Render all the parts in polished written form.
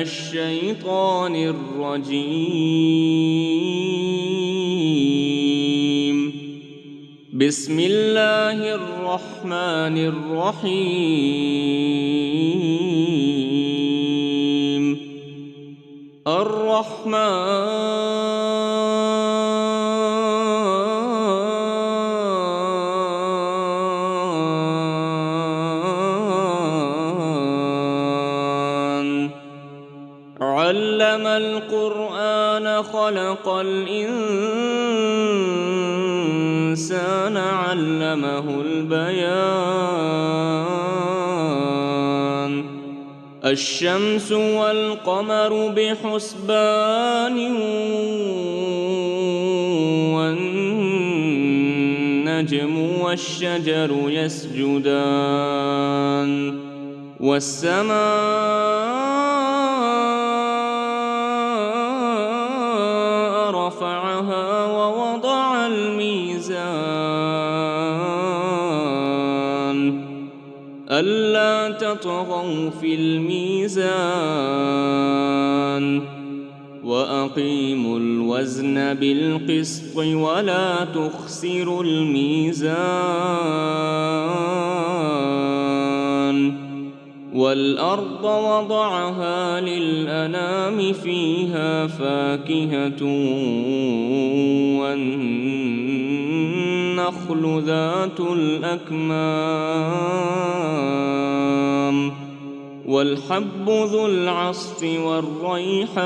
الشيطان الرجيم. بسم الله الرحمن الرحيم. الرحمن علم القرآن خلق الإنسان علمه البيان. الشمس والقمر بحسبان والنجم والشجر يسجدان والسماء رفعها ووضع الميزان ألا تطغوا في الميزان وأقيموا الوزن بالقسط ولا تخسروا الميزان. والأرض وضعها للأنام فيها فاكهة والنخل ذات الأكمام والحب ذو العصف والريحان.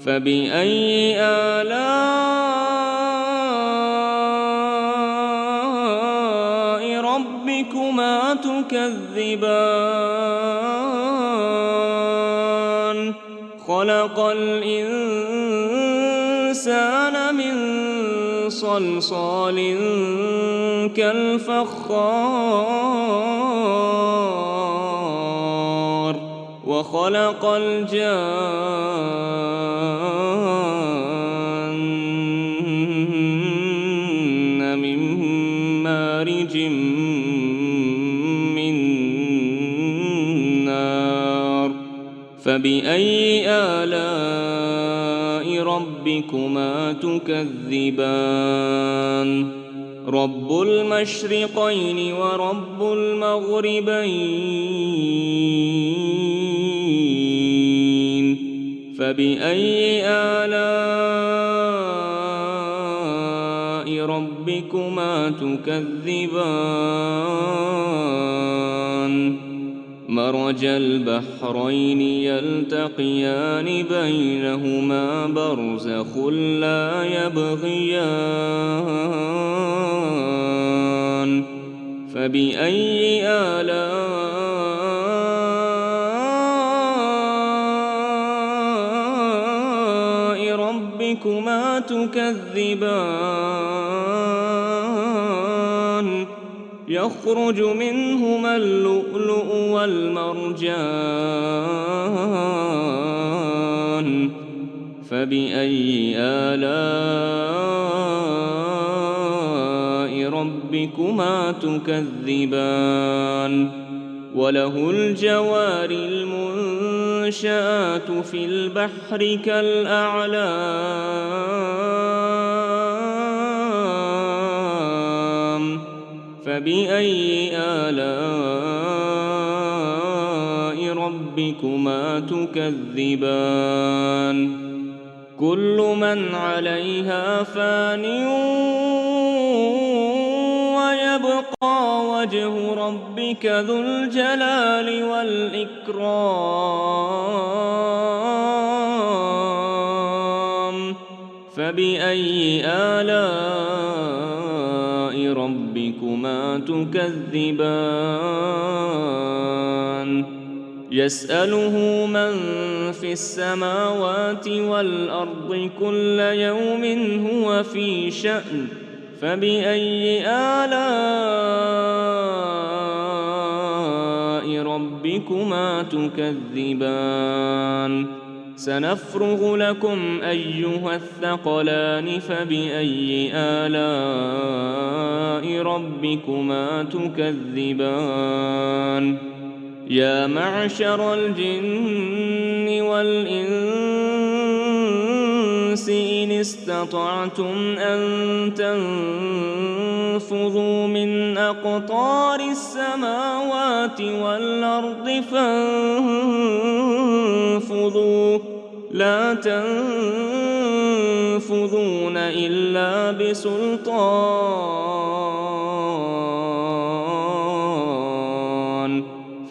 فبأي آلاء ربكما تكذبان؟ خلق الإنسان من صلصال كالفخار وخلق الجان من مارج من نار. فبأي آلاء ربكما تكذبان؟ رب المشرقين ورب المغربين. فبأي آلاء ربكما تكذبان؟ مرج البحرين يلتقيان بينهما برزخ لا يبغيان. فبأي آلاء ربكما تكذبان؟ يخرج منهما اللؤلؤ والمرجان. فبأي آلاء ربكما تكذبان؟ وله الجوار المنشآت في البحر كالأعلام. فبأي آلاء ربكما تكذبان؟ كل من عليها فان ويبقى وجه ربك ذو الجلال والإكرام. فبأي آلاء ربكما تكذبان؟ يسأله من في السماوات والأرض كل يوم هو في شأن. فبأي آلاء ربكما تكذبان؟ سنفرغ لكم أيها الثقلان. فبأي آلاء ربكما تكذبان؟ يا معشر الجن والإنس إن استطعتم أن تنفذوا من أقطار السماوات والأرض فانفذوا لا تنفذون إلا بسلطان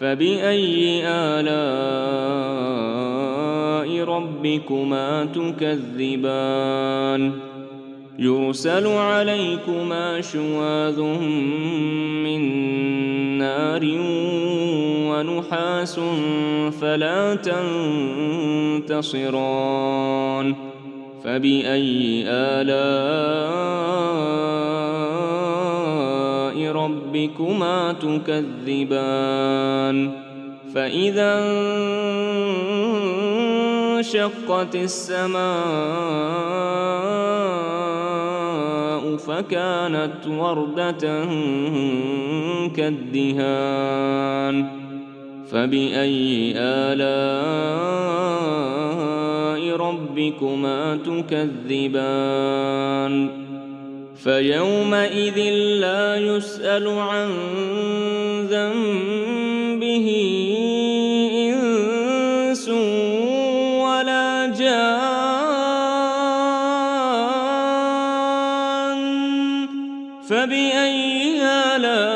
فبأي آلاء ربكما تكذبان يرسل عليكما شواظ من نار ونحاس فلا تنتصران فبأي آلاء ربكما تكذبان فإذا انشقت السماء فكانت وردة كالدهان فبأي آلاء ربكما تكذبان فيومئذ لا يسأل عن ذنبه إنس ولا جان فبأي آلاء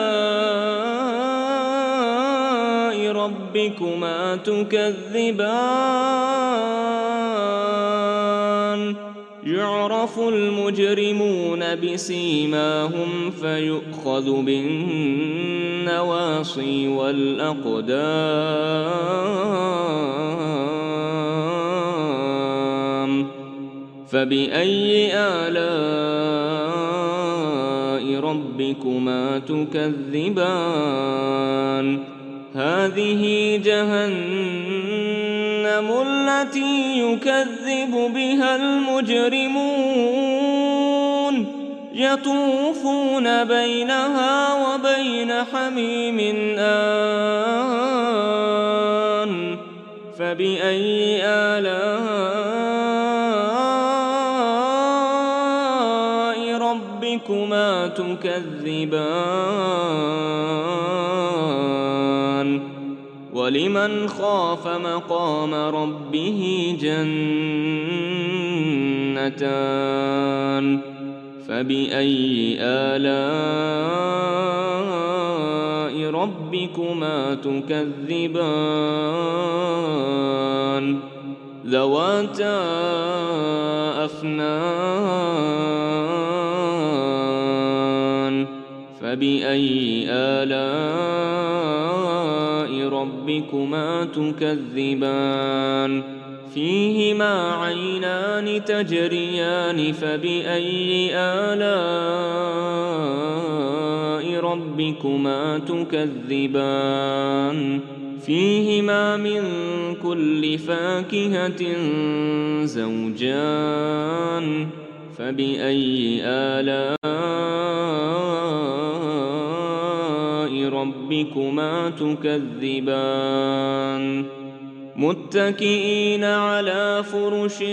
ربكما تكذبان يعرف المجرمون بسيماهم فيؤخذ بالنواصي والأقدام فبأي آلاء ربكما تكذبان هذه جهنم التي يكذب بها المجرمون يطوفون بينها وبين حميم آن فبأي آلاء ربكما تكذبان ولمن خاف مقام ربه جنتان فبأي آلاء ربكما تكذبان ذواتا أفنان فبأي آلاء ربكما تكذبان فيهما عينان تجريان فبأي آلاء ربكما تكذبان فيهما من كل فاكهة زوجان فبأي آلاء ربكما تكذبان متكئين على فرش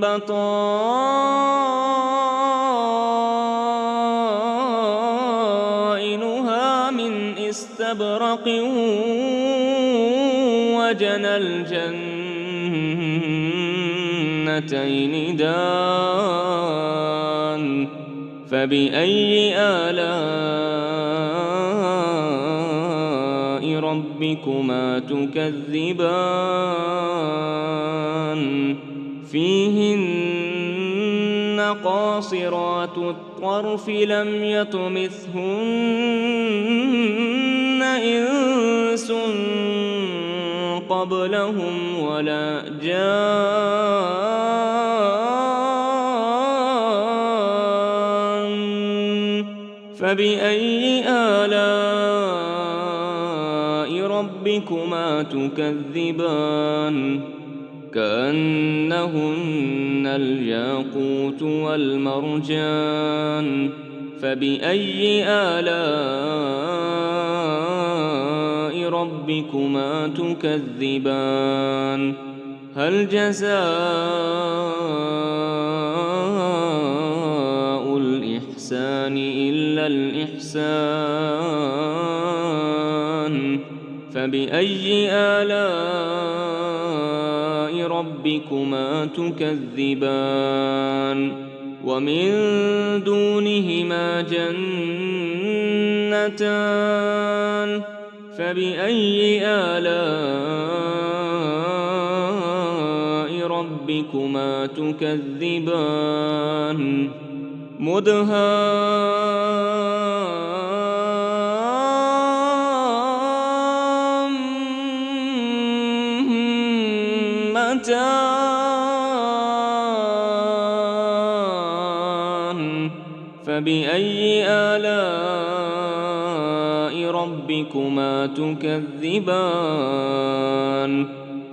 بطائنها من استبرق وجنى الجنتين دان فبأي آلاء ربكما تكذبان فيهن قاصرات الطرف لم يطمثهن إنس قبلهم ولا جان فبأي آلاء ربكما تكذبان كأنهن الياقوت والمرجان فبأي آلاء ربكما تكذبان هل جزاء الإحسان إلا الإحسان فبأي آلاء ربكما تكذبان ومن دونهما جنتان فبأي آلاء ربكما تكذبان مدهامتان فبأي آلاء ربكما تكذبان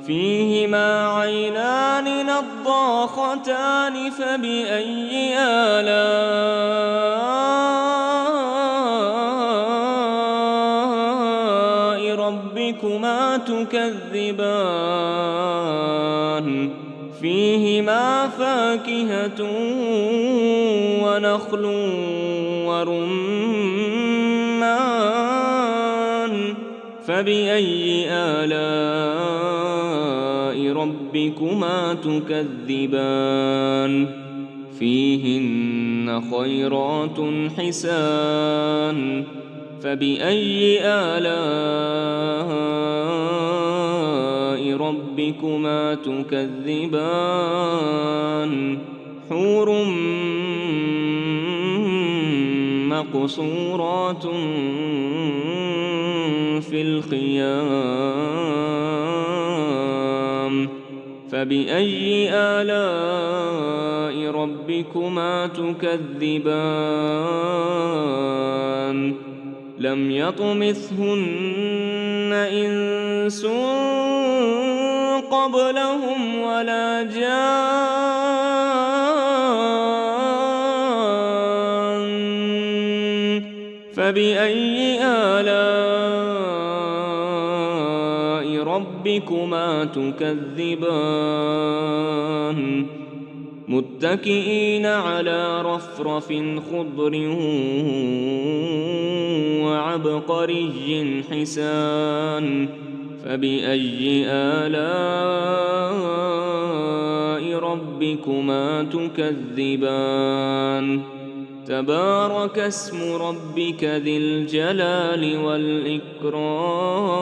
فيهما عينان نضاختان فبأي آلاء ربكما تكذبان فيهما فاكهة ونخل ورمان فبأي آلاء ربكما تكذبان فيهن خيرات حسان فبأي آلاء ربكما تكذبان حور مقصورات في الخيام فبأي آلاء ربكما تكذبان لم يطمثهن إنس قبلهم ولا جان فبأي آلاء ربكما تكذبان متكئين على رفرف خضر وعبقري حسان فبأي آلاء ربكما تكذبان تبارك اسم ربك ذي الجلال والإكرام